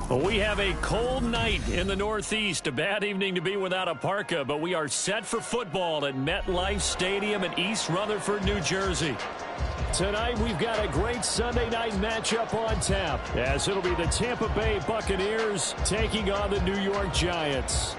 We have a cold night in the Northeast. A bad evening to be without a parka, but we are set for football at MetLife Stadium in East Rutherford, New Jersey. Tonight, we've got a great Sunday night matchup on tap, as it'll be the Tampa Bay Buccaneers taking on the New York Giants.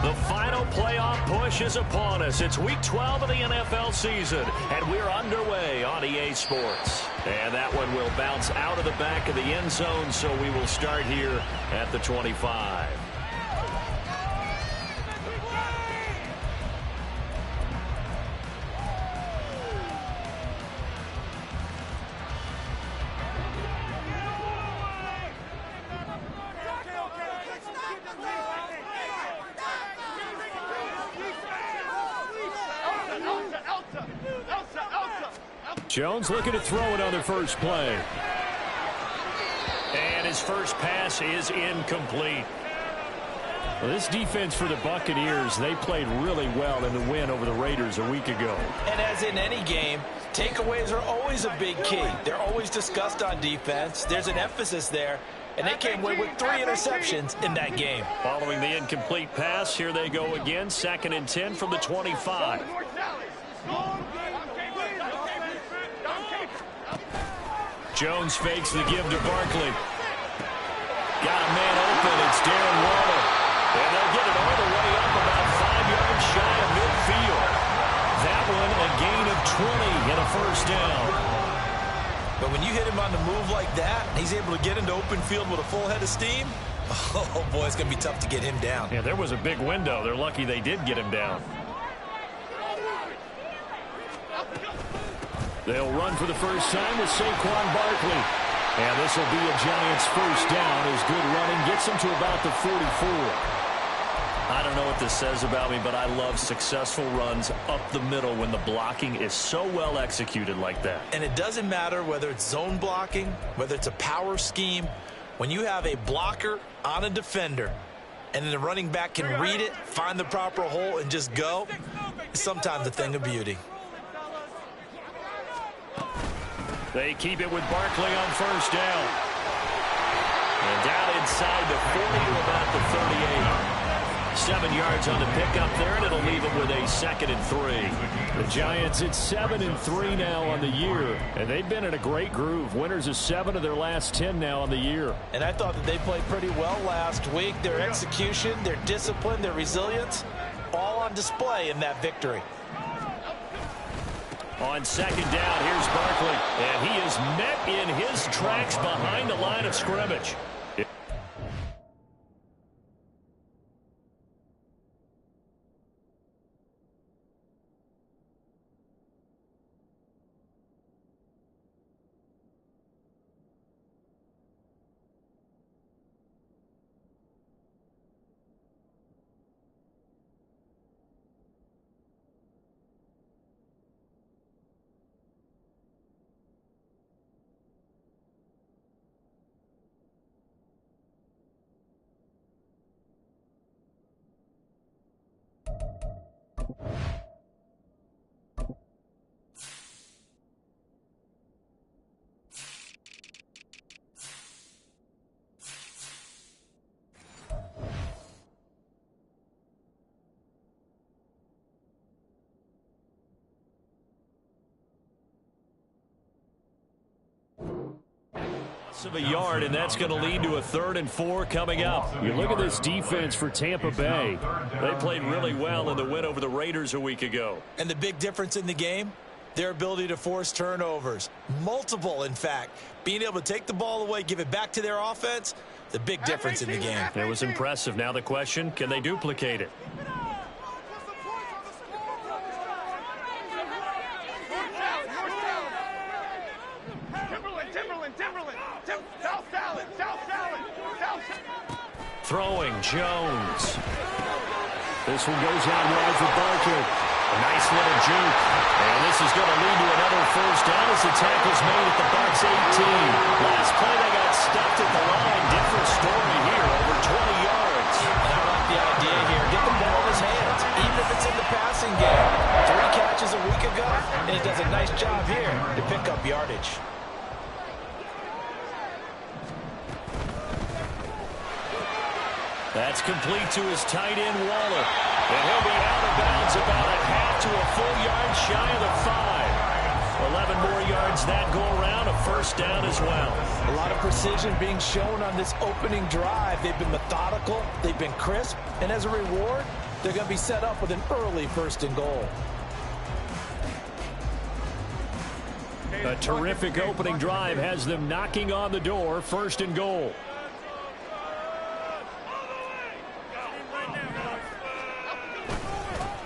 The final playoff push is upon us. It's Week 12 of the NFL season, and we're underway on EA Sports. And that one will bounce out of the back of the end zone, so we will start here at the 25. Jones looking to throw it on the first play. And his first pass is incomplete. Well, this defense for the Buccaneers, they played really well in the win over the Raiders a week ago. And as in any game, takeaways are always a big key. They're always discussed on defense. There's an emphasis there. And they came away with 3 interceptions in that game. Following the incomplete pass, here they go again. 2nd and 10 from the 25. Jones fakes the give to Barkley. Got a man open. It's Darren Waller. And they'll get it all the way up about 5 yards shy of midfield. That one a gain of 20 and a first down. But when you hit him on the move like that, he's able to get into open field with a full head of steam, oh boy, it's going to be tough to get him down. Yeah, there was a big window. They're lucky they did get him down. They'll run for the first time with Saquon Barkley. And this will be a Giants first down as good running gets them to about the 44. I don't know what this says about me, but I love successful runs up the middle when the blocking is so well executed like that. And it doesn't matter whether it's zone blocking, whether it's a power scheme. When you have a blocker on a defender and then the running back can read it, find the proper hole, and just go, it's sometimes a thing of beauty. They keep it with Barkley on first down. And down inside the 40 to about the 38. 7 yards on the pickup there, and it'll leave it with a 2nd and 3. The Giants at 7-3 now on the year, and they've been in a great groove. Winners of 7 of their last 10 now on the year. And I thought that they played pretty well last week. Their execution, their discipline, their resilience, all on display in that victory. On 2nd down, here's Barkley, and he is met in his tracks behind the line of scrimmage. Of a yard, and that's going to lead to a 3rd and 4 coming up. You look at this defense for Tampa Bay. They played really well in the win over the Raiders a week ago. And the big difference in the game, their ability to force turnovers. Multiple, in fact. Being able to take the ball away, give it back to their offense, the big difference in the game. It was impressive. Now the question, can they duplicate it? Throwing, Jones. This one goes out wide for Barker. A nice little juke. And this is going to lead to another first down as the tackle's made at the Bucs 18. Last play they got stuffed at the line. Different story here, over 20 yards. And I like the idea here. Get the ball in his hands, even if it's in the passing game. 3 catches a week ago, and he does a nice job here to pick up yardage. That's complete to his tight end, Waller. And he'll be out of bounds about a half to a full yard shy of the 5. 11 more yards that go around, a first down as well. A lot of precision being shown on this opening drive. They've been methodical, they've been crisp, and as a reward, they're going to be set up with an early 1st and goal. A terrific opening drive has them knocking on the door, 1st and goal.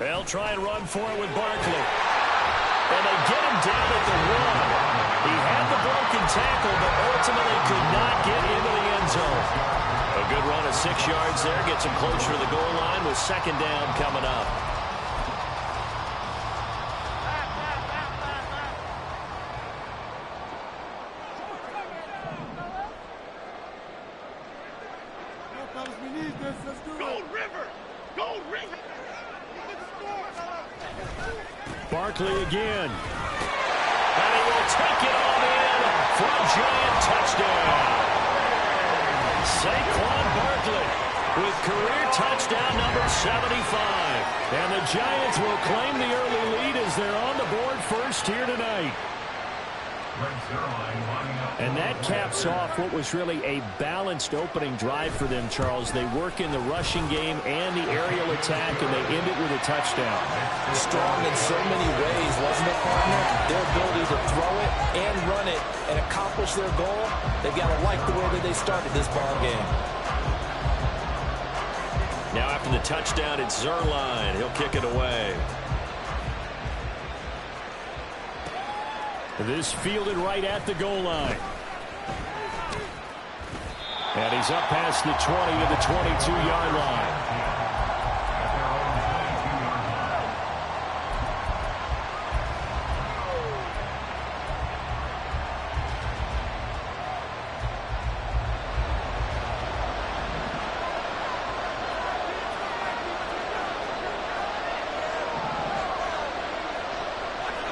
They'll try and run for it with Barkley. And they get him down at the 1. He had the broken tackle, but ultimately could not get into the end zone. A good run of 6 yards there. Gets him closer to the goal line with 2nd down coming up. Barkley again. And he will take it on in for a giant touchdown. Saquon Barkley with career touchdown number 75. And the Giants will claim the early lead as they're on the board first here tonight. And that caps off what was really a balanced opening drive for them, Charles. They work in the rushing game and the aerial attack, and they end it with a touchdown. Strong in so many ways, wasn't it, partner? Their ability to throw it and run it and accomplish their goal, they've got to like the way that they started this ball game. Now after the touchdown, it's Zerline. He'll kick it away. This fielded right at the goal line. And he's up past the 20 to the 22-yard line.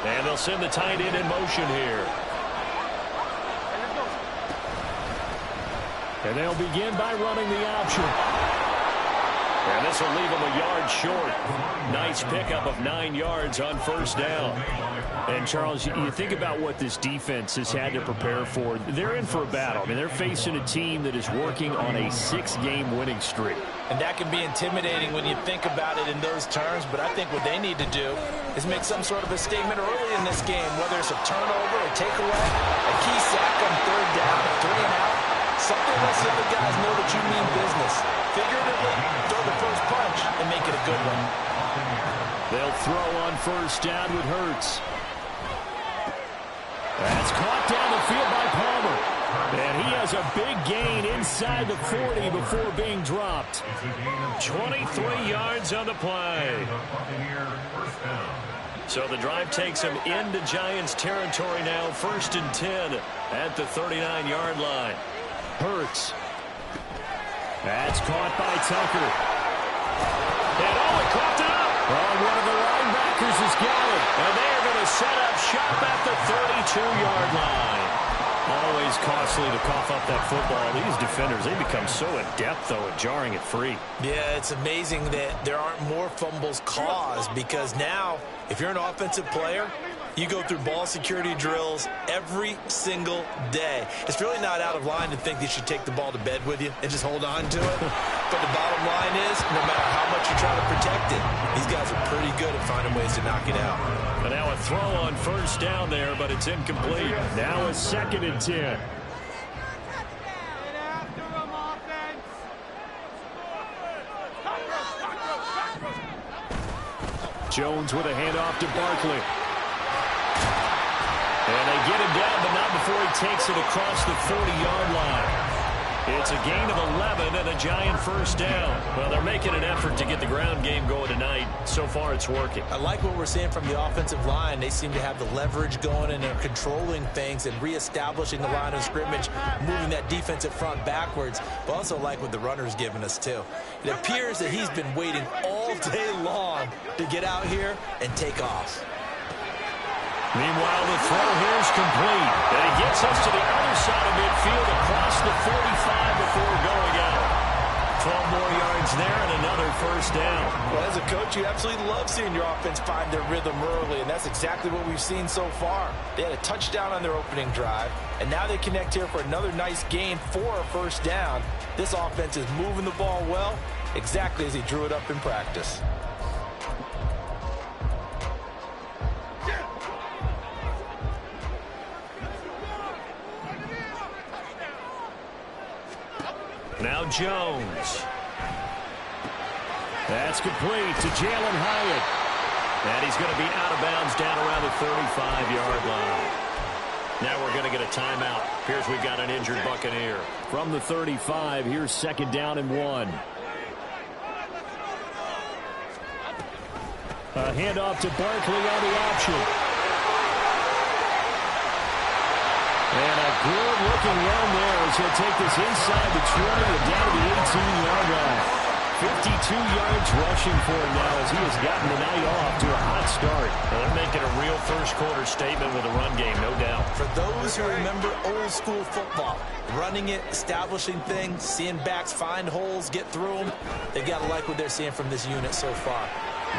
And they'll send the tight end in motion here. And they'll begin by running the option. And this will leave them a yard short. Nice pickup of 9 yards on first down. And, Charles, you think about what this defense has had to prepare for. They're in for a battle. I mean, they're facing a team that is working on a 6-game winning streak. And that can be intimidating when you think about it in those terms. But I think what they need to do is make some sort of a statement early in this game, whether it's a turnover, a takeaway, a key sack on 3rd down, a 3-and-out. Something lets the other guys know that you mean business. Figuratively, throw the first punch and make it a good one. They'll throw on first down with Hurts. That's caught down the field by Palmer. And he has a big gain inside the 40 before being dropped. 23 yards on the play. So the drive takes him into Giants territory now. 1st and 10 at the 39-yard line. Hurts. That's caught by Tucker. And it coughed it up. Oh, one of the linebackers has got it. And they are going to set up shop at the 32-yard line. Always costly to cough up that football. These defenders, they become so adept, though, at jarring it free. Yeah, it's amazing that there aren't more fumbles caused, because now, if you're an offensive player, You go through ball security drills every single day. It's really not out of line to think you should take the ball to bed with you and just hold on to it. But the bottom line is, no matter how much you try to protect it, these guys are pretty good at finding ways to knock it out. And now a throw on first down there, but it's incomplete. Now a 2nd and 10. Jones with a handoff to Barkley. And they get him down, but not before he takes it across the 40-yard line. It's a gain of 11 and a giant first down. Well, they're making an effort to get the ground game going tonight. So far, it's working. I like what we're seeing from the offensive line. They seem to have the leverage going, and they're controlling things and reestablishing the line of scrimmage, moving that defensive front backwards. But also like what the runner's giving us, too. It appears that he's been waiting all day long to get out here and take off. Meanwhile, the throw here is complete. And he gets us to the other side of midfield across the 45 before going out. 12 more yards there and another first down. Well, as a coach, you absolutely love seeing your offense find their rhythm early, and that's exactly what we've seen so far. They had a touchdown on their opening drive, and now they connect here for another nice gain for a first down. This offense is moving the ball well, exactly as he drew it up in practice. Now Jones. That's complete to Jalen Hyatt. And he's going to be out of bounds down around the 35-yard line. Now we're going to get a timeout. Appears we've got an injured Buccaneer. From the 35, here's 2nd down and 1. A handoff to Barkley on the option. And a good-looking run there as he'll take this inside the 20 and down to the 18-yard line. 52 yards rushing for him now as he has gotten the night off to a hot start. Well, they're making a real first-quarter statement with a run game, no doubt. For those who remember old-school football, running it, establishing things, seeing backs find holes, get through them, they've got to like what they're seeing from this unit so far.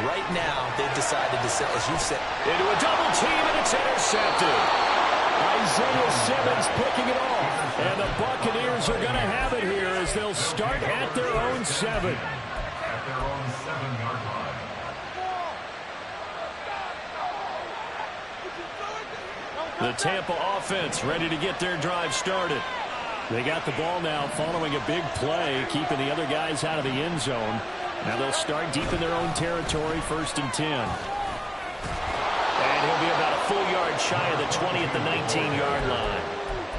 Right now, they've decided to set, as you said, into a double team, and it's intercepted. Isaiah Simmons picking it off. And the Buccaneers are going to have it here as they'll start at their own 7. The Tampa offense ready to get their drive started. They got the ball now following a big play, keeping the other guys out of the end zone. Now they'll start deep in their own territory, 1st and 10. And he'll be about a full yard shy of the 20 at the 19-yard line.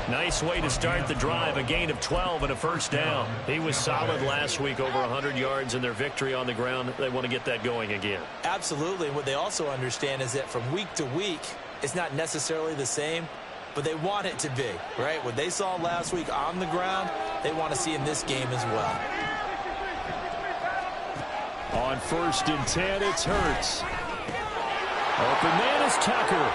Nice way to start the drive, a gain of 12 and a first down. He was solid last week, over 100 yards in their victory on the ground. They want to get that going again. Absolutely. What they also understand is that from week to week, it's not necessarily the same, but they want it to be, right? What they saw last week on the ground, they want to see in this game as well. On 1st and 10, it's Hurts. Open man is Tucker.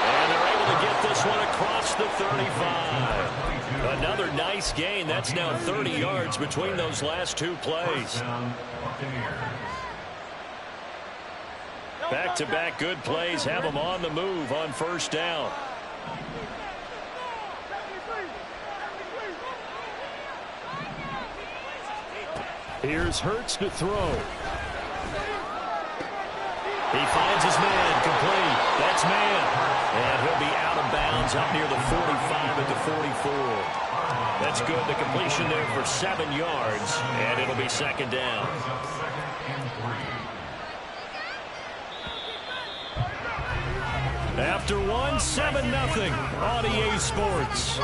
And they're able to get this one across the 35. Another nice gain. That's now 30 yards between those last 2 plays. Back-to-back good plays have them on the move on 1st down. Here's Hurts to throw. He finds his man, complete. That's man. And he'll be out of bounds up near the 45 at the 44. That's good. The completion there for 7 yards, and it'll be 2nd down. After 1, 7-0 on EA Sports.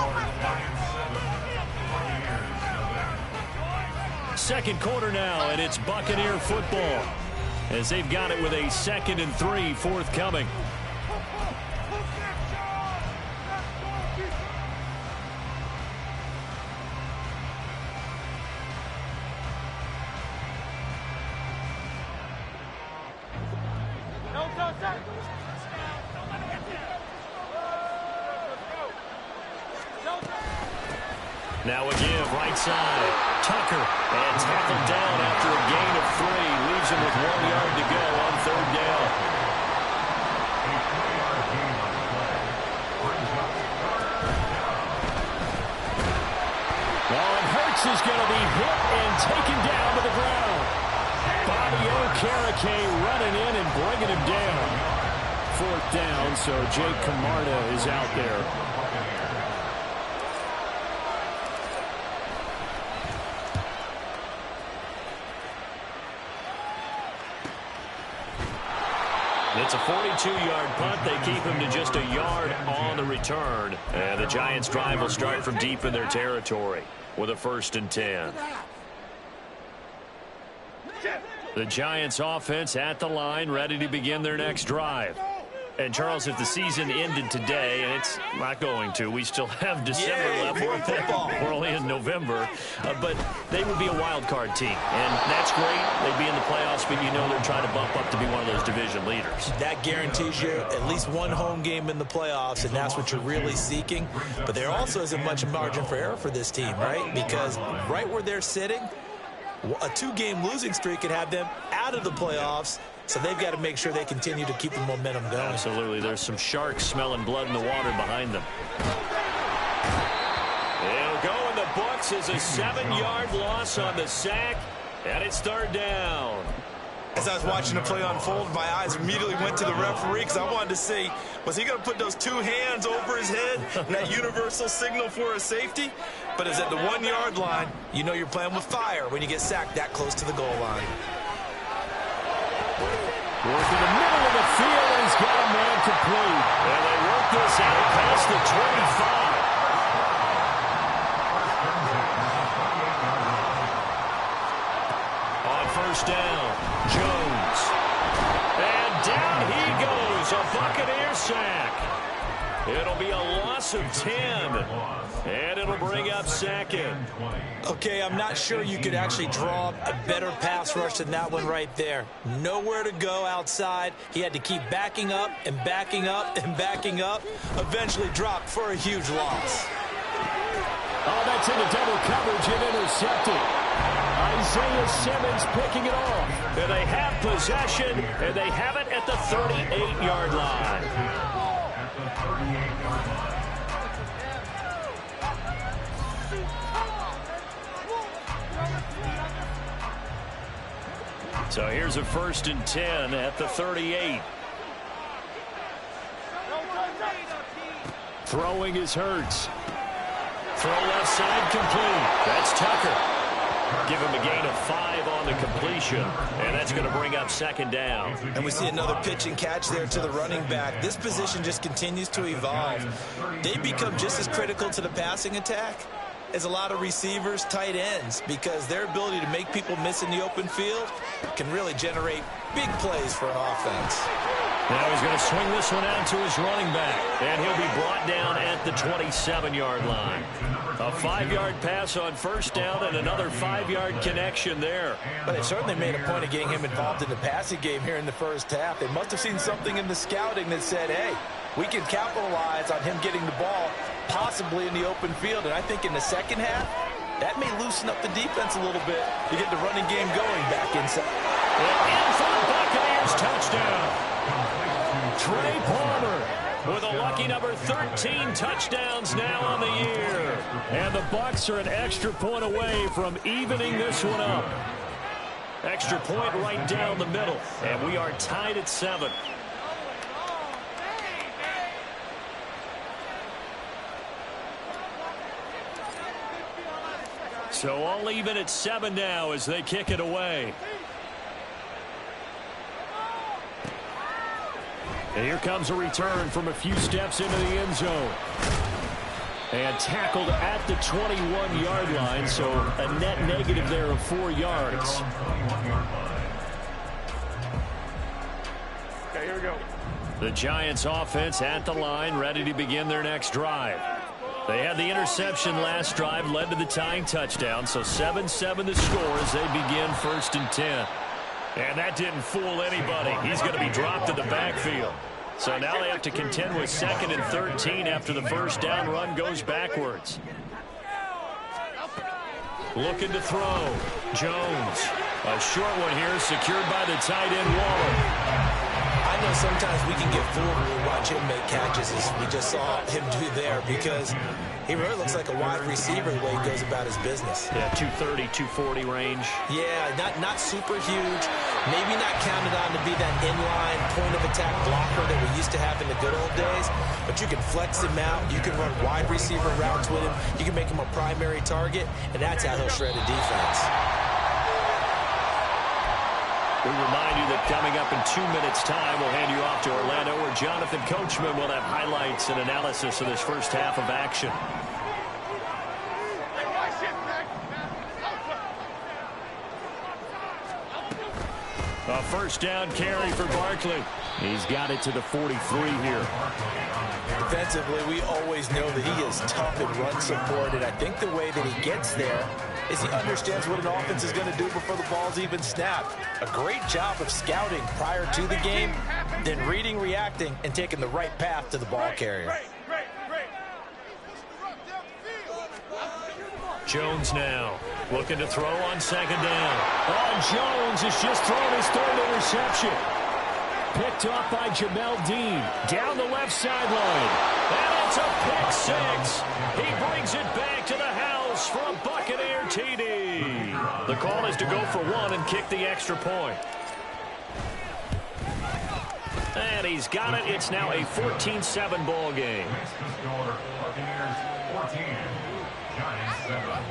2nd quarter now, and it's Buccaneer football as they've got it with a 2nd and 3 forthcoming. Now a give, right side. Tucker, and tackled down after a gain of 3. Leaves him with 1 yard to go on 3rd down. running in and bringing him down. 4th down, so Jake Camarda is out there. It's a 42-yard punt. They keep him to just a yard on the return. And the Giants' drive will start from deep in their territory with a 1st and 10. The Giants' offense at the line, ready to begin their next drive. And, Charles, if the season ended today, and it's not going to, we still have December left. We're only in November. But they would be a wild card team. And that's great. They'd be in the playoffs, but you know they're trying to bump up to be one of those division leaders. That guarantees you at least one home game in the playoffs, and that's what you're really seeking. But there also isn't much margin for error for this team, right? Because right where they're sitting, a 2-game losing streak could have them out of the playoffs. So they've got to make sure they continue to keep the momentum going. Absolutely. There's some sharks smelling blood in the water behind them. It'll go in the books as a 7-yard loss on the sack, and it's 3rd down. As I was watching the play unfold, my eyes immediately went to the referee because I wanted to see, was he going to put those 2 hands over his head, that universal signal for a safety? But it's at the 1-yard line. You know you're playing with fire when you get sacked that close to the goal line. Work in the middle of the field, and he's got a man complete. And they work this out past the 25. On 1st down, Jones. And down he goes, a Buccaneer sack. It'll be a loss of 10. And it'll bring up 2nd. Okay, I'm not sure you could actually draw a better pass rush than that one right there. Nowhere to go outside. He had to keep backing up and backing up and backing up. Eventually dropped for a huge loss. Oh, that's into double coverage and intercepted. Isaiah Simmons picking it off. And they have possession, and they have it at the 38-yard line. So here's a 1st and 10 at the 38. Throwing is Hurts. Throw left side complete. That's Tucker. Give him a gain of 5 on the completion, and that's going to bring up 2nd down. And we see another pitch and catch there to the running back. This position just continues to evolve. They become just as critical to the passing attack as a lot of receivers, tight ends, because their ability to make people miss in the open field can really generate big plays for an offense. Now he's going to swing this one out to his running back, and he'll be brought down at the 27-yard line. A 5-yard pass on 1st down and another 5-yard connection there. But they certainly made a point of getting him involved in the passing game here in the 1st half. They must have seen something in the scouting that said, hey, we can capitalize on him getting the ball possibly in the open field. And I think in the 2nd half, that may loosen up the defense a little bit to get the running game going back inside. In for the Buccaneers, touchdown. Trey Palmer with a lucky number 13 touchdowns now on the year. And the Bucs are an extra point away from evening this one up. Extra point right down the middle. And we are tied at 7. So all even at 7 now as they kick it away. And here comes a return from a few steps into the end zone. And tackled at the 21-yard line, so a net negative there of 4 yards. Okay, here we go. The Giants offense at the line, ready to begin their next drive. They had the interception last drive, led to the tying touchdown, so 7-7 the score as they begin 1st and 10. And that didn't fool anybody. He's going to be dropped in the backfield. So now they have to contend with 2nd and 13 after the 1st down run goes backwards. Looking to throw. Jones. A short one here secured by the tight end Waller. I know sometimes we can get fooled when we watch him make catches, as we just saw him do there, because he really looks like a wide receiver the way he goes about his business. Yeah, 230, 240 range. Yeah, not super huge. Maybe not counted on to be that inline point-of-attack blocker that we used to have in the good old days, but you can flex him out. You can run wide receiver routes with him. You can make him a primary target, and that's how he'll shred a defense. We remind you that coming up in 2 minutes' time, we'll hand you off to Orlando, where Jonathan Coachman will have highlights and analysis of this first half of action. A first down carry for Barkley. He's got it to the 43 here. Defensively, we always know that he is tough in run support, and I think the way that he gets there is he understands what an offense is going to do before the ball's even snapped. A great job of scouting prior to the game, then reading, reacting, and taking the right path to the ball carrier. Jones now looking to throw on second down. Oh, Jones has just thrown his third interception. Picked off by Jamel Dean. Down the left sideline. And it's a pick six. He brings it back to the house for a Buccaneer TD. The call is to go for one and kick the extra point. And he's got it. It's now a 14-7 ball game. Buccaneers 14, Giants 7.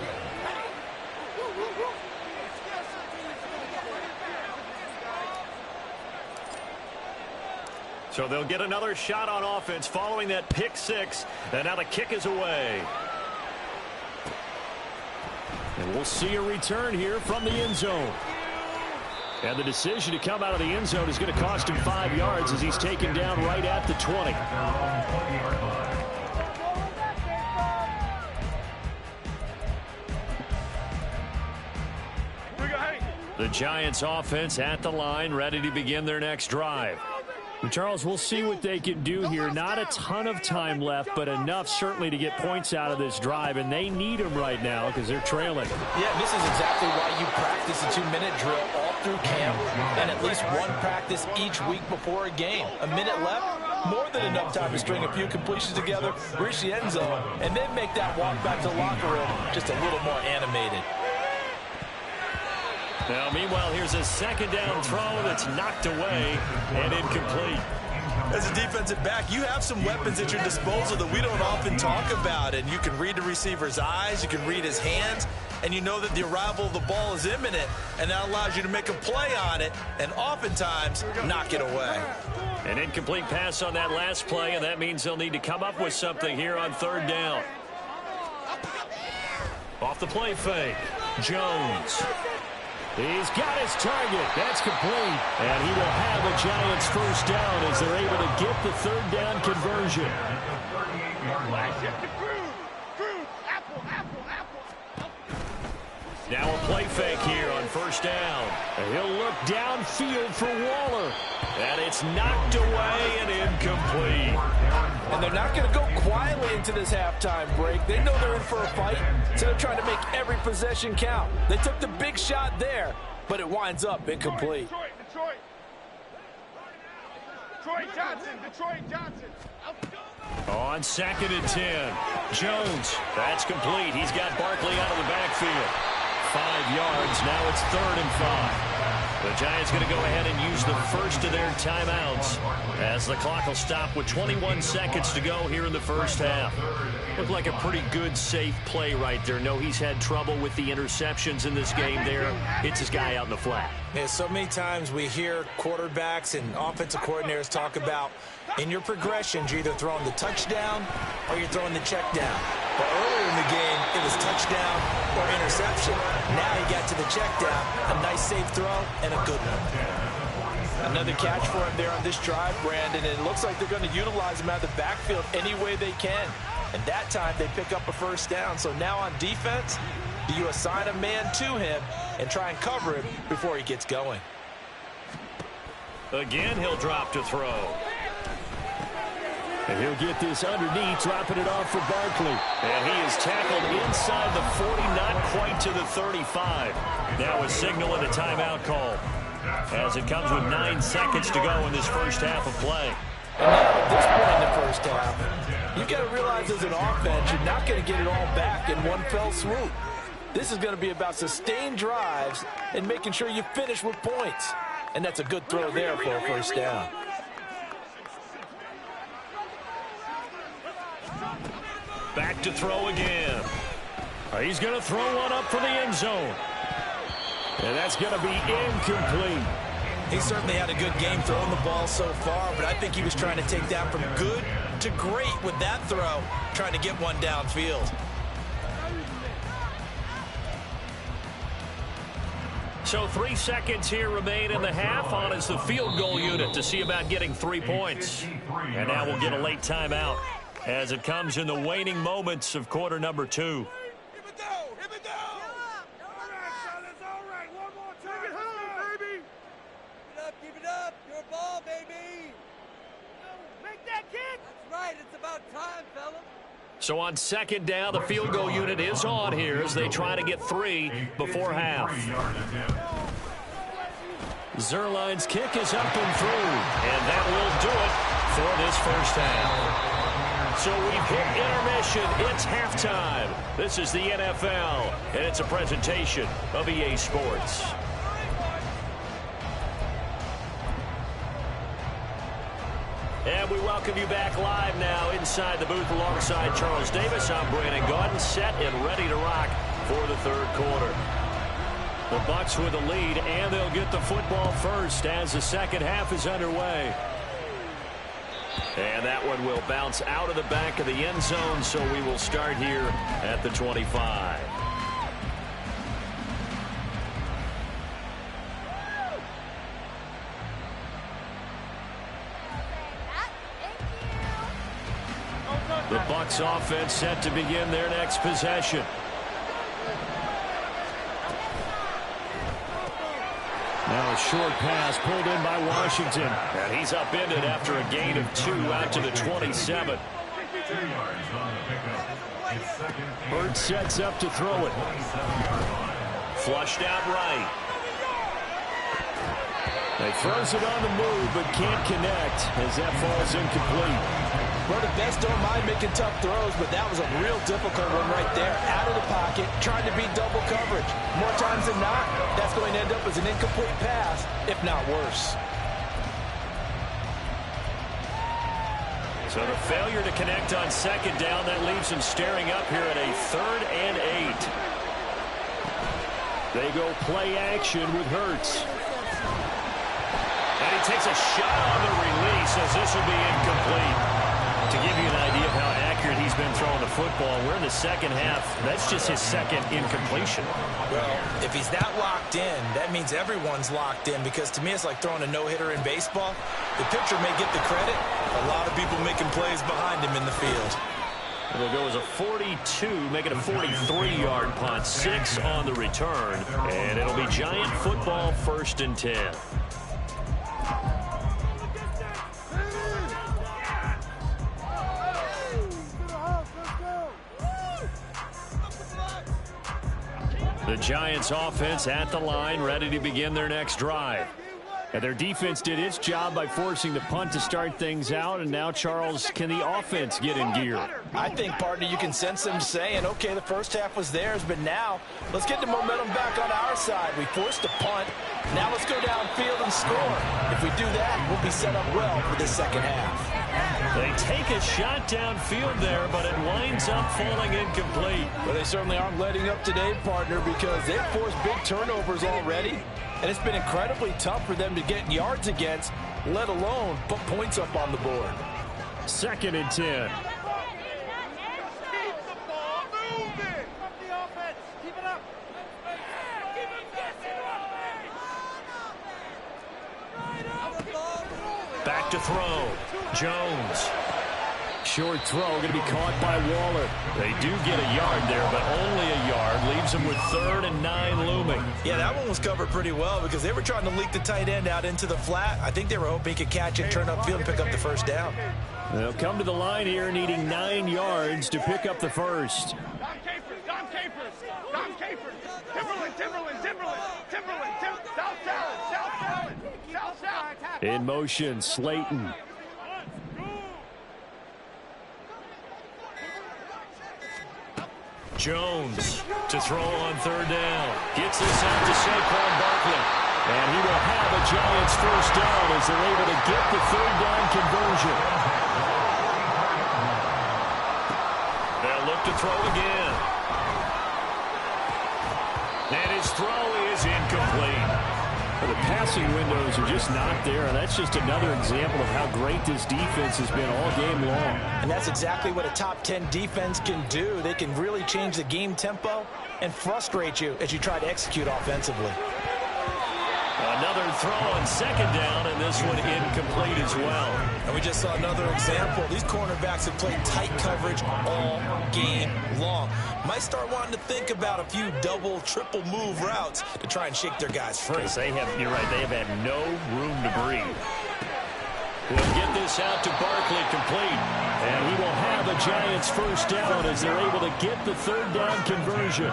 So they'll get another shot on offense following that pick six. And now the kick is away. And we'll see a return here from the end zone. And the decision to come out of the end zone is going to cost him 5 yards as he's taken down right at the 20. The Giants offense at the line, ready to begin their next drive. Charles, we'll see what they can do here. Not a ton of time left, but enough certainly to get points out of this drive, and they need them right now because they're trailing. Yeah, this is exactly why you practice a 2-minute drill all through camp and at least one practice each week before a game. A minute left, more than enough time to string a few completions together, reach the end zone, and then make that walk back to the locker room just a little more animated. Now, meanwhile, here's a second down throw that's knocked away and incomplete. As a defensive back, you have some weapons at your disposal that we don't often talk about. And you can read the receiver's eyes, you can read his hands, and you know that the arrival of the ball is imminent, and that allows you to make a play on it and oftentimes knock it away. An incomplete pass on that last play, and that means they'll need to come up with something here on third down. Off the play fake, Jones. He's got his target. That's complete. And he will have the Giants first down as they're able to get the third down conversion. Now a play fake here on first down. And he'll look downfield for Waller. And it's knocked away and incomplete. And they're not going to go quietly into this halftime break. They know they're in for a fight, so they're trying to make every possession count. They took the big shot there, but it winds up incomplete. Detroit Johnson. On 2nd and 10. Jones. That's complete. He's got Barkley out of the backfield. 5 yards. Now it's 3rd and 5. The Giants going to go ahead and use the first of their timeouts as the clock will stop with 21 seconds to go here in the first half. Looked like a pretty good, safe play right there. No, he's had trouble with the interceptions in this game there. Hits his guy out in the flat. Yeah, so many times we hear quarterbacks and offensive coordinators talk about in your progressions, you're either throwing the touchdown or you're throwing the check down. But earlier in the game, it was touchdown or interception. Now he got to the check down, a nice safe throw, and a good one. Another catch for him there on this drive, Brandon, and it looks like they're going to utilize him out of the backfield any way they can. And that time they pick up a first down. So now on defense, do you assign a man to him and try and cover him before he gets going? Again, he'll drop to throw. And he'll get this underneath, dropping it off for Barkley. And he is tackled inside the 40, not quite to the 35. Now a signal and a timeout call. as it comes with 9 seconds to go in this first half of play. And now at this point in the first half, you've got to realize as an offense, you're not going to get it all back in one fell swoop. This is going to be about sustained drives and making sure you finish with points. And that's a good throw there for a first down. Back to throw again. He's going to throw one up for the end zone. And that's going to be incomplete. He certainly had a good game throwing the ball so far, but I think he was trying to take that from good to great with that throw, trying to get one downfield. So 3 seconds here remain in the half on as the field goal unit to see about getting 3 points. And now we'll get a late timeout as it comes in the waning moments of quarter number 2. Keep it up, your ball, baby. Make that kick. That's right, it's about time, fella. So on second down, the field goal unit is on here as they try to get 3 before half. Zerline's kick is up and through, and that will do it for this first half. So we've hit intermission. It's halftime. This is the NFL, and it's a presentation of EA Sports. And we welcome you back live now inside the booth alongside Charles Davis. I'm Brandon Gaudin, set and ready to rock for the third quarter. The Bucs with the lead, and they'll get the football first as the second half is underway. And that one will bounce out of the back of the end zone, so we will start here at the 25. The Bucs offense set to begin their next possession. Now a short pass pulled in by Washington. And he's upended after a gain of 2 out to the 27. Bird sets up to throw it. Flushed out right. They throws it on the move but can't connect as that falls incomplete. Well, the best don't mind making tough throws, but that was a real difficult one right there. Out of the pocket, trying to beat double coverage. More times than not, that's going to end up as an incomplete pass, if not worse. So the failure to connect on second down, that leaves him staring up here at a 3rd and 8. They go play action with Hurts. And he takes a shot on the release as this will be incomplete. To give you an idea of how accurate he's been throwing the football, we're in the second half. That's just his second incompletion. Well, if he's that locked in, that means everyone's locked in, because to me it's like throwing a no-hitter in baseball. The pitcher may get the credit. A lot of people making plays behind him in the field. It'll go as a 42, make it a 43-yard punt, 6 on the return, and it'll be Giant football 1st and 10. The Giants offense at the line, ready to begin their next drive. And their defense did its job by forcing the punt to start things out. And now, Charles, can the offense get in gear? I think, partner, you can sense them saying, okay, the first half was theirs, but now let's get the momentum back on our side. We forced a punt. Now let's go downfield and score. If we do that, we'll be set up well for the second half. They take a shot downfield there, but it winds up falling incomplete. Well, they certainly aren't letting up today, partner, because they've forced big turnovers already. And it's been incredibly tough for them to get yards against, let alone put points up on the board. 2nd and 10. Keep the ball moving. Up the offense. Keep it up. Back to throw. Jones. Short throw going to be caught by Waller. They do get a yard there, but only a yard. Leaves them with 3rd and 9 looming. Yeah, that one was covered pretty well because they were trying to leak the tight end out into the flat. I think they were hoping he could catch it, turn upfield, and pick up the first down. They'll come to the line here needing 9 yards to pick up the first. Dom Capers. Timberland. South Salad. In motion, Slayton. Jones to throw on third down. Gets this out to Saquon Barkley. And he will have a Giants first down as they're able to get the third down conversion. They'll look to throw again. And his throw is incomplete. Well, the passing windows are just not there, and that's just another example of how great this defense has been all game long. And that's exactly what a top 10 defense can do. They can really change the game tempo and frustrate you as you try to execute offensively. Another throw on second down, and this one incomplete as well. And we just saw another example. These cornerbacks have played tight coverage all game long. Might start wanting to think about a few double, triple move routes to try and shake their guys free. You're right, they have had no room to breathe. We'll get this out to Barkley complete. And he will have a Giants first down as they're able to get the third down conversion.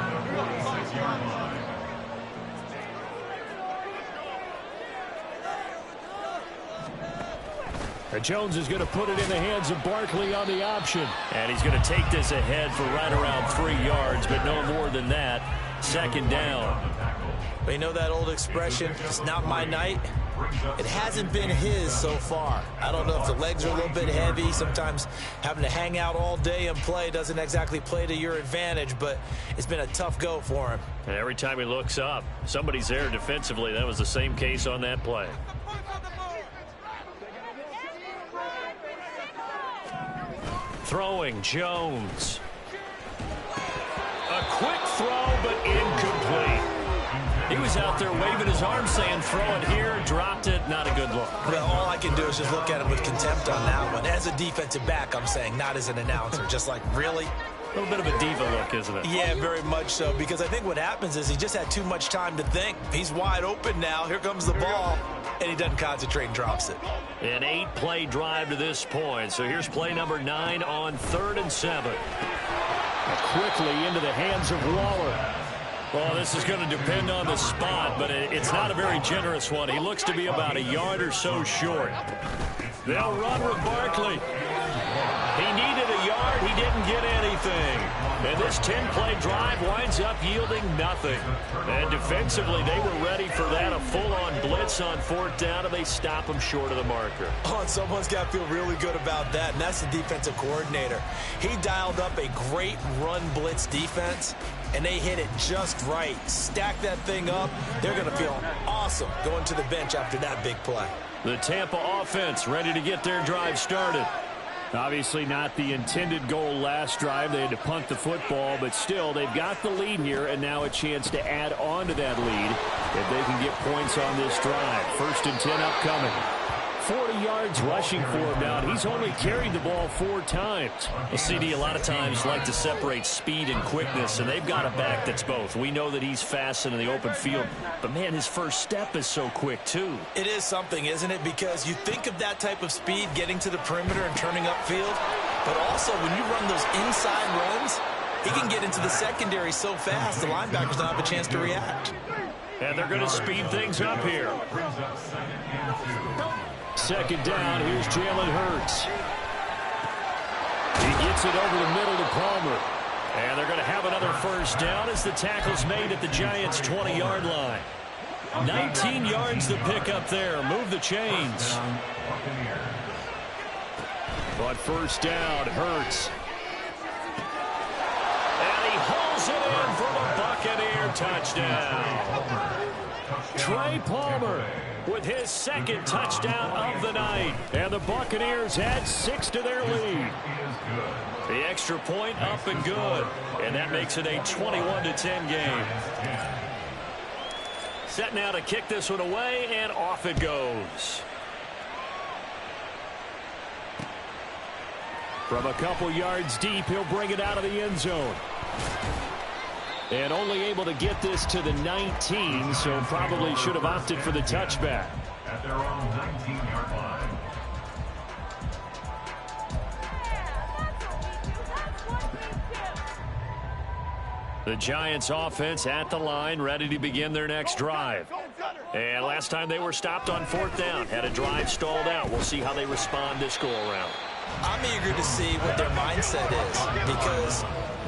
Jones is going to put it in the hands of Barkley on the option. And he's going to take this ahead for right around 3 yards, but no more than that. Second down. But you know that old expression, it's not my night? It hasn't been his so far. I don't know if the legs are a little bit heavy. Sometimes having to hang out all day and play doesn't exactly play to your advantage, but it's been a tough go for him. And every time he looks up, somebody's there defensively. That was the same case on that play. Throwing, Jones. A quick throw, but incomplete. He was out there waving his arm saying, throw it here, dropped it, not a good look. Well, all I can do is just look at him with contempt on that one. As a defensive back, I'm saying, not as an announcer. Just like, really? A little bit of a diva look, isn't it? Yeah, very much so, because I think what happens is he just had too much time to think. He's wide open now. Here comes the ball, and he doesn't concentrate and drops it. An 8-play drive to this point. So here's play number 9 on 3rd and 7. Quickly into the hands of Waller. Well, this is going to depend on the spot, but it's not a very generous one. He looks to be about a yard or so short. They'll run with Barkley. He needed a yard. He didn't get anything. And this 10-play drive winds up yielding nothing. And defensively, they were ready for that, a full-on blitz on 4th down, and they stop him short of the marker. Oh, and someone's got to feel really good about that, and that's the defensive coordinator. He dialed up a great run blitz defense, and they hit it just right. Stack that thing up. They're going to feel awesome going to the bench after that big play. The Tampa offense ready to get their drive started. Obviously not the intended goal last drive. They had to punt the football, but still they've got the lead here, and now a chance to add on to that lead if they can get points on this drive. 1st and 10 upcoming. 40 yards rushing for him now, and he's only carried the ball 4 times. Well, CD, a lot of times like to separate speed and quickness, and they've got a back that's both. We know that he's fast in the open field, but, man, his first step is so quick, too. It is something, isn't it? Because you think of that type of speed getting to the perimeter and turning upfield, but also when you run those inside runs, he can get into the secondary so fast the linebackers don't have a chance to react. And they're going to speed things up here. 2nd down, here's Jalen Hurts. He gets it over the middle to Palmer. And they're going to have another first down as the tackle's made at the Giants' 20-yard line. 19 yards to pick up there. Move the chains. But first down, Hurts. And he hauls it in for the Buccaneer touchdown. Trey Palmer with his 2nd touchdown of the night. And the Buccaneers add 6 to their lead. The extra point up and good. And that makes it a 21-10 game. Set now to kick this one away, and off it goes. From a couple yards deep, he'll bring it out of the end zone. And only able to get this to the 19, so probably should have opted for the touchback. At their own 19-yard line. The Giants offense at the line, ready to begin their next drive. And last time they were stopped on 4th down, had a drive stalled out. We'll see how they respond this go-around. I'm eager to see what their mindset is, because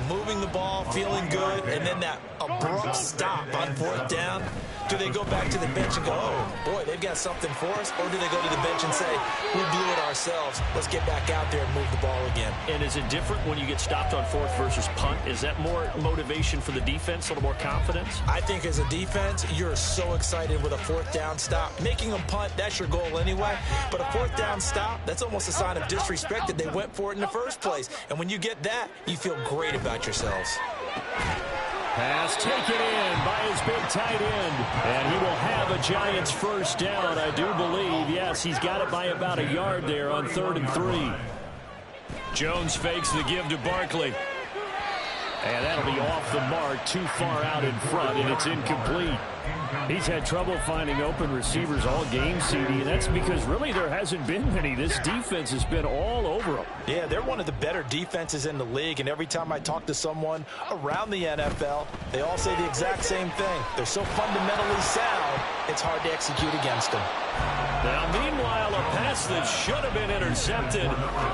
moving the ball, feeling good, and then that abrupt stop on 4th down, do they go back to the bench and go, oh, boy, they've got something for us? Or do they go to the bench and say, we blew it ourselves, let's get back out there and move the ball again? And is it different when you get stopped on 4th versus punt? Is that more motivation for the defense, a little more confidence? I think as a defense, you're so excited with a 4th down stop. Making them punt, that's your goal anyway. But a 4th down stop, that's almost a sign of disrespect that they went for it in the first place. And when you get that, you feel great about yourselves. Pass taken in by his big tight end. And he will have a Giants first down, I do believe. Yes, he's got it by about a yard there on 3rd and 3. Jones fakes the give to Barkley. And that'll be off the mark, too far out in front, and it's incomplete. He's had trouble finding open receivers all game, CD, and that's because really there hasn't been many. This defense has been all over them. Yeah, they're one of the better defenses in the league, and every time I talk to someone around the NFL, they all say the exact same thing. They're so fundamentally sound, it's hard to execute against them. Now, meanwhile, a pass that should have been intercepted,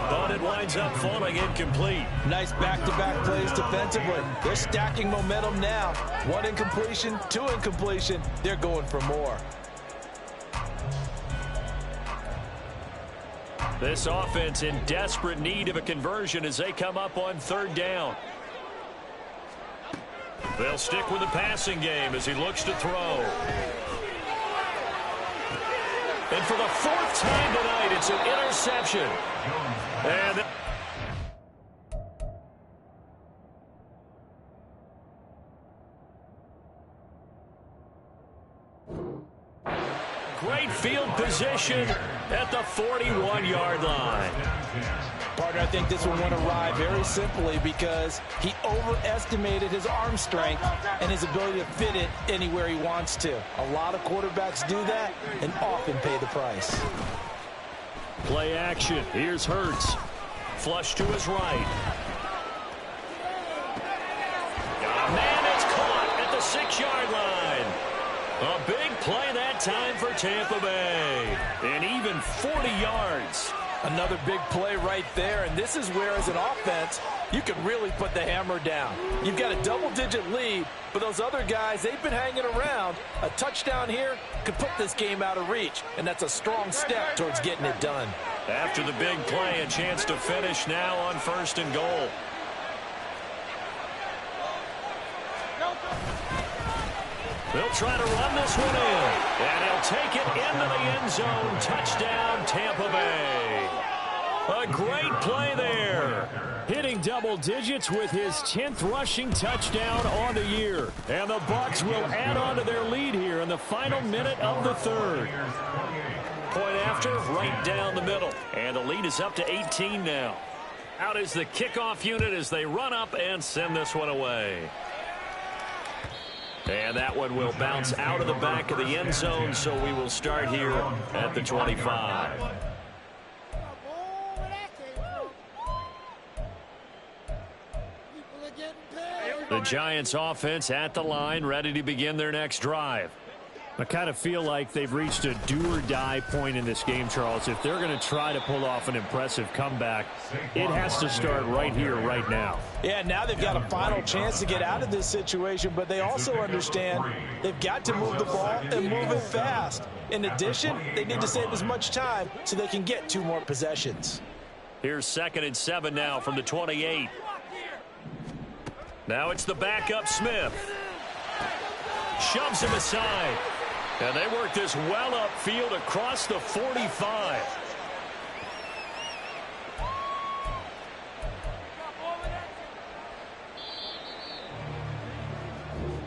but it winds up falling incomplete. Nice back-to-back plays defensively. They're stacking momentum now. 1 incompletion, 2 incompletion. They're going for more. This offense in desperate need of a conversion as they come up on 3rd down. They'll stick with the passing game as he looks to throw. And for the 4th time tonight, it's an interception. And great field position at the 41-yard line. Partner, I think this one went awry very simply because he overestimated his arm strength and his ability to fit it anywhere he wants to. A lot of quarterbacks do that and often pay the price. Play action. Here's Hurts. Flush to his right. Got a man that's caught at the 6-yard line. A big play that time for Tampa Bay. And even 40 yards. Another big play right there, and this is where, as an offense, you can really put the hammer down. You've got a double-digit lead, but those other guys, they've been hanging around. A touchdown here could put this game out of reach, and that's a strong step towards getting it done. After the big play, a chance to finish now on 1st and goal. They'll try to run this one in, and he'll take it into the end zone. Touchdown, Tampa Bay. A great play there. Hitting double digits with his 10th rushing touchdown on the year. And the Bucs will add on to their lead here in the final minute of the 3rd. Point after, right down the middle. And the lead is up to 18 now. Out is the kickoff unit as they run up and send this one away. And that one will bounce out of the back of the end zone, so we will start here at the 25. The Giants offense at the line, ready to begin their next drive. I kind of feel like they've reached a do-or-die point in this game, Charles. If they're going to try to pull off an impressive comeback, it has to start right here, right now. Yeah, now they've got a final chance to get out of this situation, but they also understand they've got to move the ball and move it fast. In addition, they need to save as much time so they can get 2 more possessions. Here's 2nd and 7 now from the 28. Now it's the backup Smith. Shoves him aside. And they work this well upfield across the 45.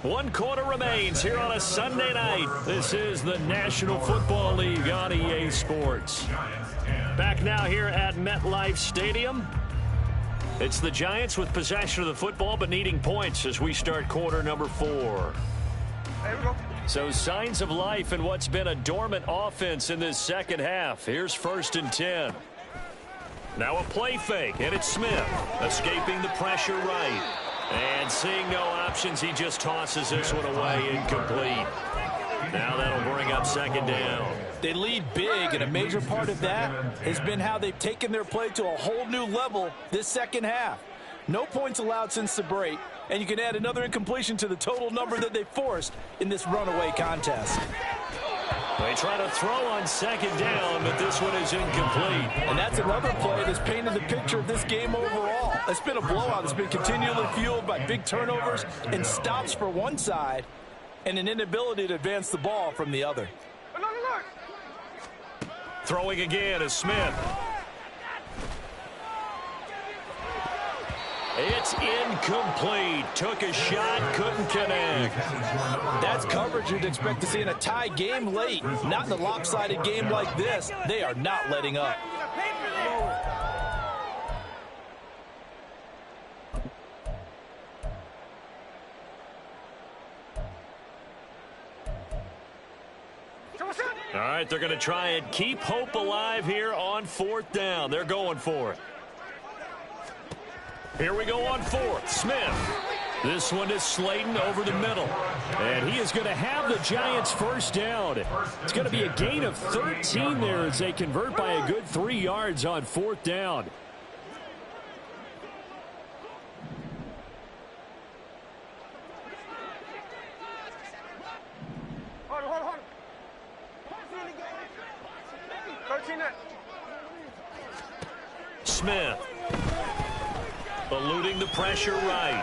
One quarter remains here on a Sunday night. This is the National Football League on EA Sports. Back now here at MetLife Stadium. It's the Giants with possession of the football but needing points as we start quarter number 4. So signs of life in what's been a dormant offense in this second half. Here's 1st and 10. Now a play fake, and it's Smith escaping the pressure right. And seeing no options, he just tosses this one away incomplete. Now that'll bring up second down. They lead big, and a major part of that has been how they've taken their play to a whole new level this second half. No points allowed since the break, and you can add another incompletion to the total number that they forced in this runaway contest. They try to throw on second down, but this one is incomplete. And that's another play that's painted the picture of this game overall. It's been a blowout that's been continually fueled by big turnovers and stops for one side and an inability to advance the ball from the other. Throwing again is Smith. It's incomplete. Took a shot, couldn't connect. That's coverage you'd expect to see in a tie game late. Not in a lopsided game like this. They are not letting up. All right, they're going to try and keep hope alive here on fourth down. They're going for it. Here we go on fourth. Smith. This one is Slayton over the middle. And he is going to have the Giants first down. It's going to be a gain of 13 there as they convert by a good 3 yards on fourth down. Smith. Eluding the pressure right.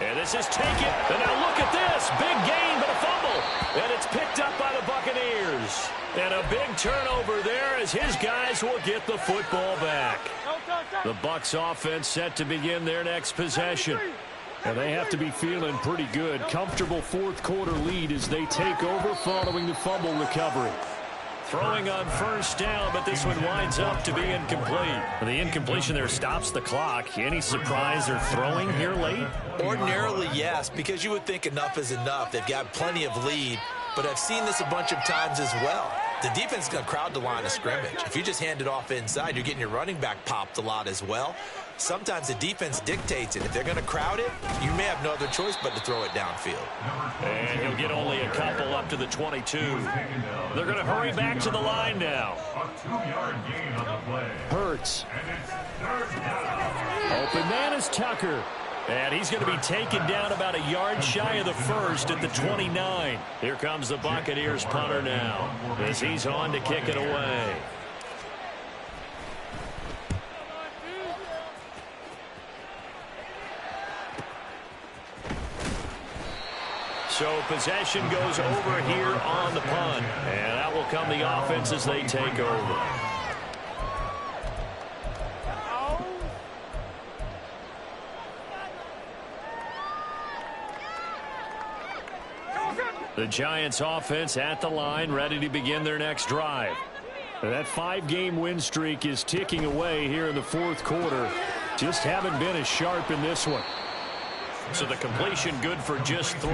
And this is taken. And now look at this. Big gain, but a fumble. And it's picked up by the Buccaneers. And a big turnover there as his guys will get the football back. The Bucs offense set to begin their next possession. And they have to be feeling pretty good. Comfortable fourth quarter lead as they take over following the fumble recovery. Throwing on first down, but this one winds up to be incomplete. The incompletion there stops the clock. Any surprise they're throwing here late? Ordinarily, yes, because you would think enough is enough. They've got plenty of lead, but I've seen this a bunch of times as well. The defense is going to crowd the line of scrimmage. If you just hand it off inside, you're getting your running back popped a lot as well. Sometimes the defense dictates it. If they're going to crowd it, you may have no other choice but to throw it downfield. And he'll get only a couple up to the 22. They're going to hurry back to the line now. Hurts. Open man is Tucker. And he's going to be taken down about a yard shy of the first at the 29. Here comes the Buccaneers punter now as he's on to kick it away. So possession goes over here on the punt. And out will come the offense as they take over. The Giants offense at the line, ready to begin their next drive. That 5-game win streak is ticking away here in the fourth quarter. Just haven't been as sharp in this one. So the completion good for just 3.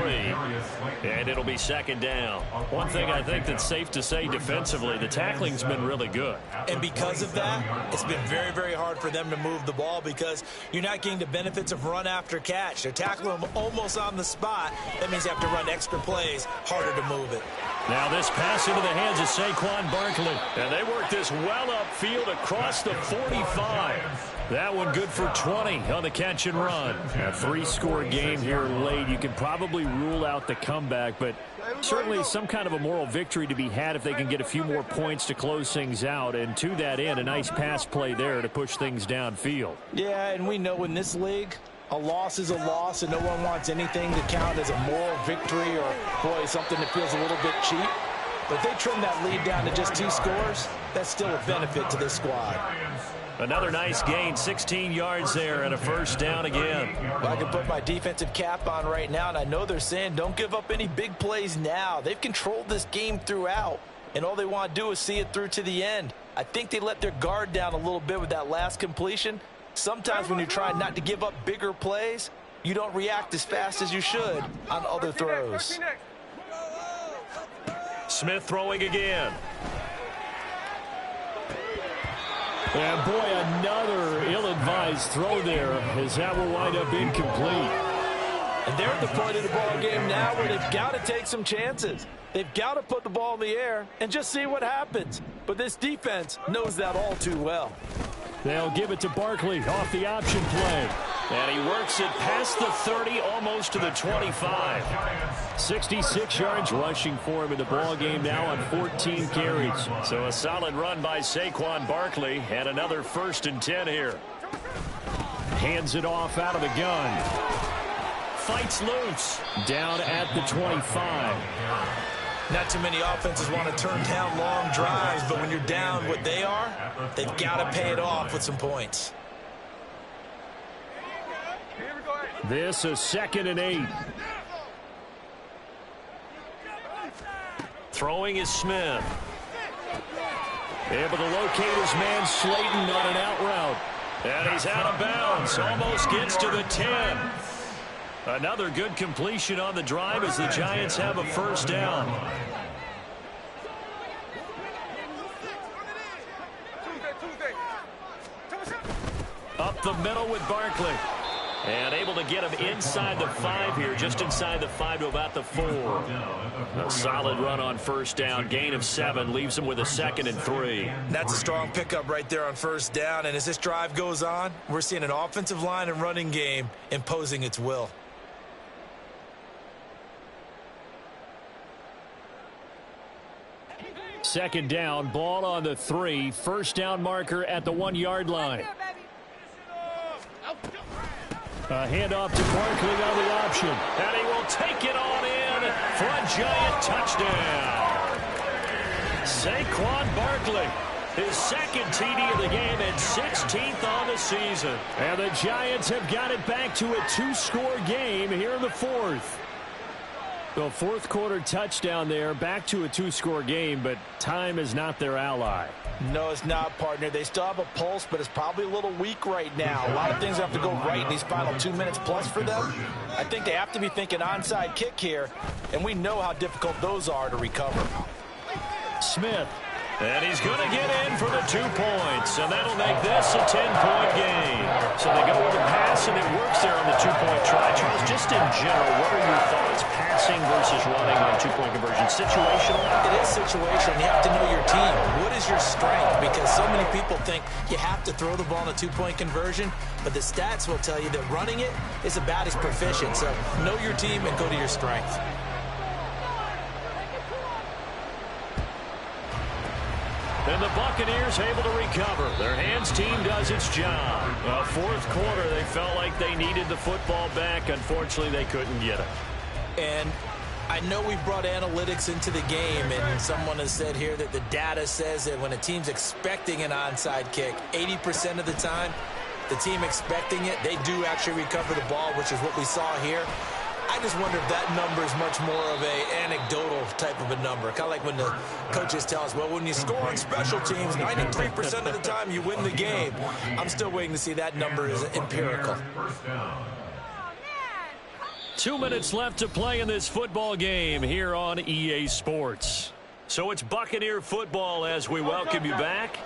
And it'll be second down. One thing I think that's safe to say defensively, the tackling's been really good. And because of that, it's been very, very hard for them to move the ball because you're not getting the benefits of run after catch. They're tackling them almost on the spot. That means they have to run extra plays, harder to move it. Now this pass into the hands of Saquon Barkley. And they work this well upfield across the 45. That one good for 20 on the catch and run. A 3-score game here late. You can probably rule out the comeback, but certainly some kind of a moral victory to be had if they can get a few more points to close things out. And to that end, a nice pass play there to push things downfield. Yeah, and we know in this league, a loss is a loss, and no one wants anything to count as a moral victory or, boy, something that feels a little bit cheap. But if they trim that lead down to just 2 scores, that's still a benefit to this squad. Another nice gain, 16 yards there and a first down again. Well, I can put my defensive cap on right now, and I know they're saying don't give up any big plays now. They've controlled this game throughout, and all they want to do is see it through to the end. I think they let their guard down a little bit with that last completion. Sometimes when you're trying not to give up bigger plays, you don't react as fast as you should on other throws. Smith throwing again. And boy, another ill-advised throw there as that will wind up incomplete. And they're at the point of the ball game now where they've got to take some chances. They've got to put the ball in the air and just see what happens. But this defense knows that all too well. They'll give it to Barkley off the option play. And he works it past the 30, almost to the 25. 66 yards rushing for him in the ball game now on 14 carries. So a solid run by Saquon Barkley, and another 1st and 10 here. Hands it off out of the gun. Fights loose. Down at the 25. Not too many offenses want to turn down long drives, but when you're down what they are, they've got to pay it off with some points. This is 2nd and 8. Throwing is Smith. Able to locate his man Slayton on an out route. And he's out of bounds. Almost gets to the 10. Another good completion on the drive as the Giants have a 1st down. Up the middle with Barkley. And able to get him inside the 5 here, just inside the 5 to about the 4. A solid run on 1st down. Gain of 7 leaves him with a 2nd and 3. That's a strong pickup right there on 1st down. And as this drive goes on, we're seeing an offensive line and running game imposing its will. Second down, ball on the 3. 1st down marker at the 1-yard line. A handoff to Barkley on the option. And he will take it on in for a Giant touchdown. Saquon Barkley, his 2nd TD of the game and 16th on the season. And the Giants have got it back to a 2-score game here in the 4th. The 4th quarter touchdown there, back to a 2-score game, but time is not their ally. No, it's not, partner. They still have a pulse, but it's probably a little weak right now. A lot of things have to go right in these final 2 minutes plus for them. I think they have to be thinking onside kick here, and we know how difficult those are to recover. Smith. And he's going to get in for the 2 points, and that'll make this a 10-point game. So they go with a pass, and it works there on the 2-point try. Charles, just in general, what are your thoughts? Passing versus running on 2-point conversion. Situational? It is situational. You have to know your team. What is your strength? Because so many people think you have to throw the ball in a 2-point conversion, but the stats will tell you that running it is about as proficient. So know your team and go to your strength. And the Buccaneers able to recover. Their hands team does its job. 4th quarter, they felt like they needed the football back. Unfortunately, they couldn't get it. And I know we've brought analytics into the game, and someone has said here that the data says that when a team's expecting an onside kick, 80% of the time, the team expecting it, they do actually recover the ball, which is what we saw here. I just wonder if that number is much more of an anecdotal type of a number. Kind of like when the coaches tell us, well, when you score on special teams, 93% of the time you win the game. I'm still waiting to see that number is empirical. 2 minutes left to play in this football game here on EA Sports. So it's Buccaneer football as we welcome you back.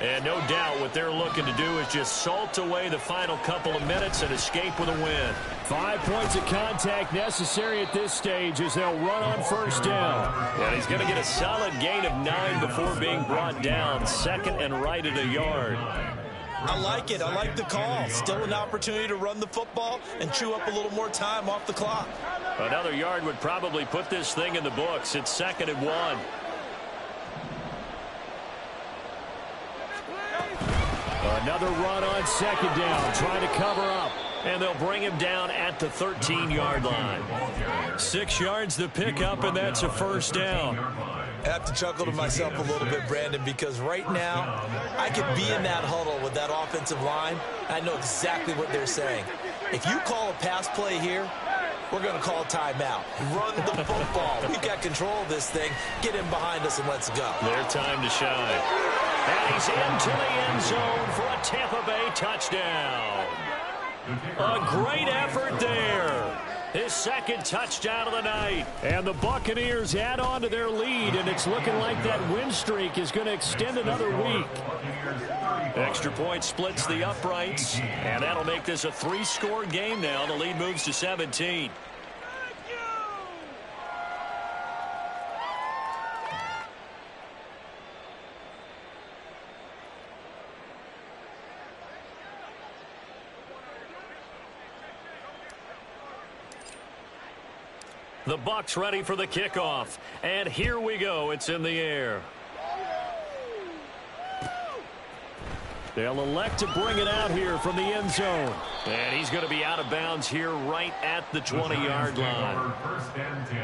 And no doubt what they're looking to do is just salt away the final couple of minutes and escape with a win. 5 points of contact necessary at this stage as they'll run on 1st down. And he's going to get a solid gain of 9 before being brought down. 2nd and right at a yard. I like it. I like the call. Still an opportunity to run the football and chew up a little more time off the clock. Another yard would probably put this thing in the books. It's 2nd and 1. Another run on 2nd down, trying to cover up. And they'll bring him down at the 13-yard line. 6 yards the pickup, and that's a 1st down. I have to chuckle to myself a little bit, Brandon, because right now I could be in that huddle with that offensive line. I know exactly what they're saying. If you call a pass play here, we're going to call a timeout. Run the football. We've got control of this thing. Get in behind us and let's go. Their time to shine. And he's into the end zone for a Tampa Bay touchdown. A great effort there. His second touchdown of the night. And the Buccaneers add on to their lead, and it's looking like that win streak is going to extend another week. Extra point splits the uprights, and that'll make this a 3-score game now. The lead moves to 17. The Bucs ready for the kickoff. And here we go. It's in the air. They'll elect to bring it out here from the end zone. And he's going to be out of bounds here right at the 20-yard line. First and 10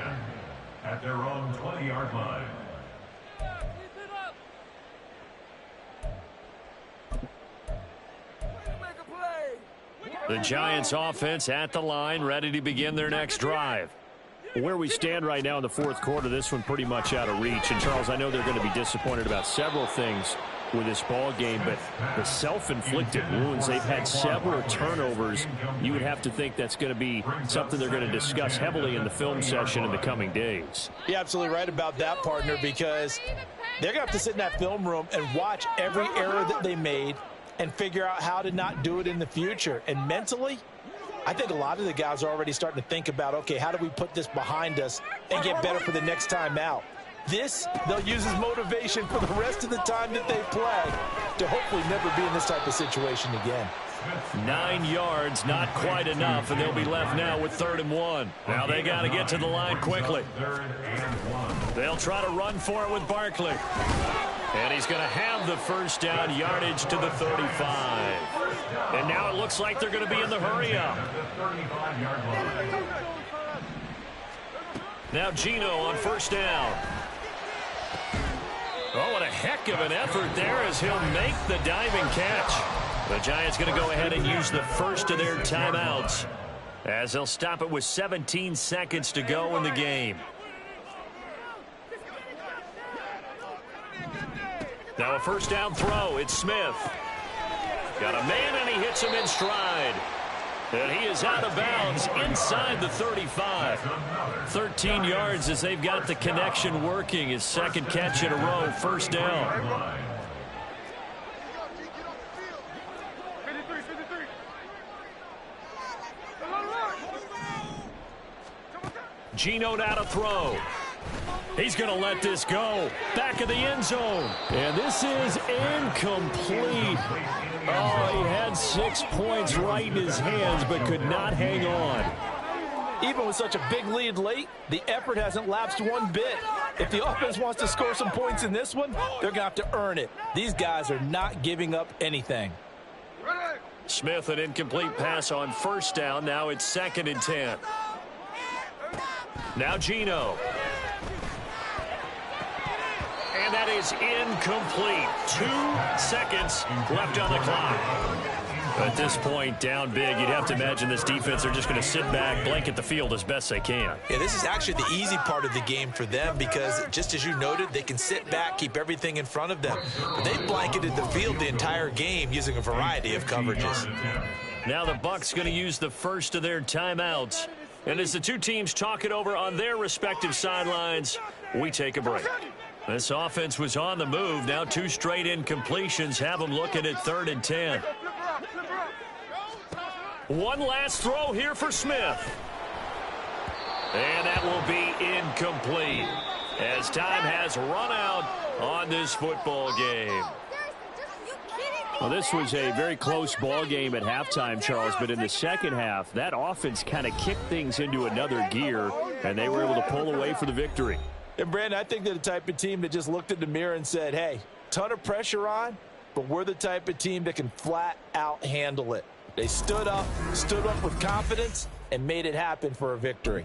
at their own 20-yard line. The Giants offense at the line, ready to begin their next drive. Where we stand right now in the fourth quarter, this one pretty much out of reach. And, Charles, I know they're going to be disappointed about several things with this ball game, but the self-inflicted wounds, they've had several turnovers. You would have to think that's going to be something they're going to discuss heavily in the film session in the coming days. You're absolutely right about that, partner, because they're going to have to sit in that film room and watch every error that they made and figure out how to not do it in the future. And mentally, I think a lot of the guys are already starting to think about, okay, how do we put this behind us and get better for the next time out? This, they'll use as motivation for the rest of the time that they play to hopefully never be in this type of situation again. 9 yards, not quite enough, and they'll be left now with 3rd and 1. Now they got to get to the line quickly. They'll try to run for it with Barkley. And he's going to have the first down, yardage to the 35. And now it looks like they're going to be in the hurry-up. Now Gino on first down. Oh, what a heck of an effort there as he'll make the diving catch. The Giants going to go ahead and use the first of their timeouts as they'll stop it with 17 seconds to go in the game. Now a first down throw. It's Smith. Got a man, and he hits him in stride. And he is out of bounds inside the 35. 13 yards as they've got the connection working. His second catch in a row, first down. Gino now to throw. He's going to let this go. Back of the end zone. And this is incomplete. Oh, he had 6 points right in his hands, but could not hang on. Even with such a big lead late, the effort hasn't lapsed one bit. If the offense wants to score some points in this one, they're going to have to earn it. These guys are not giving up anything. Smith, an incomplete pass on first down. Now it's 2nd and 10. Now Gino. And that is incomplete. 2 seconds left on the clock. At this point, down big, you'd have to imagine this defense are just going to sit back, blanket the field as best they can. Yeah, this is actually the easy part of the game for them because, just as you noted, they can sit back, keep everything in front of them. But they blanketed the field the entire game using a variety of coverages. Now the Bucs going to use the first of their timeouts. And as the two teams talk it over on their respective sidelines, we take a break. This offense was on the move. Now 2 straight incompletions have them looking at 3rd and 10. One last throw here for Smith. And that will be incomplete as time has run out on this football game. Well, this was a very close ball game at halftime, Charles, but in the second half, that offense kind of kicked things into another gear, and they were able to pull away for the victory. And, Brandon, I think they're the type of team that just looked in the mirror and said, hey, ton of pressure on, but we're the type of team that can flat out handle it. They stood up with confidence, and made it happen for a victory.